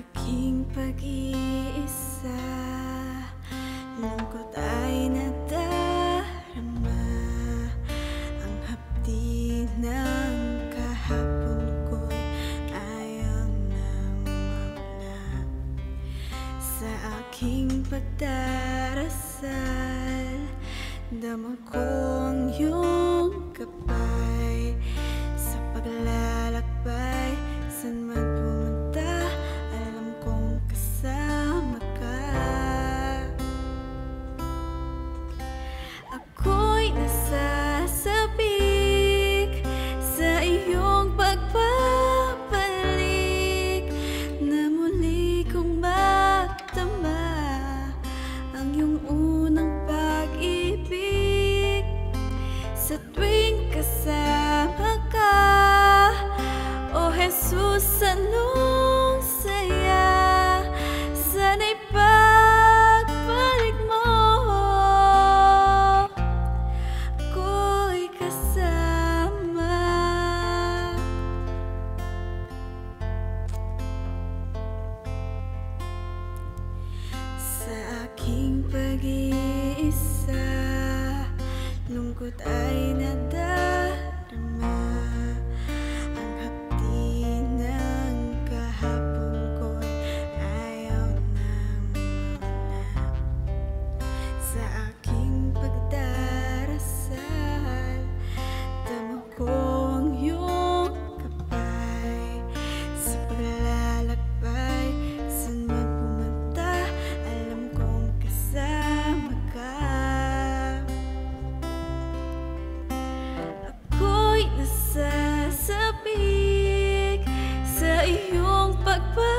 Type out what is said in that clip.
aking pag-iisa, lungkot ay nadarama. Ang hapdi ng kahapon ko'y ayaw nang mawala. Sa aking pagdarasal, dama ko ang iyong gabay. Sa paglalakbay, saan man pumunta, alam kong kasama ka. Ako'y nasasabik sa iyong pagbabalik, na muli kong matama ang iyong unang pag-ibig. Sa tuwing kasama ka, O Jesus, anong saya, sana'y pagbalik mo, ako'y kasama. Sa aking pag-iisa, lungkot ay nadarama. Ang hapdi ng kahapon ko'y ayaw nang mawala. Sa aking pagdarasal, dama ko ang iyong gabay. Sa paglalakbay, saan man pumunta, alam kong kasama ka. Ako'y nasasabik sa iyong pagbabalik,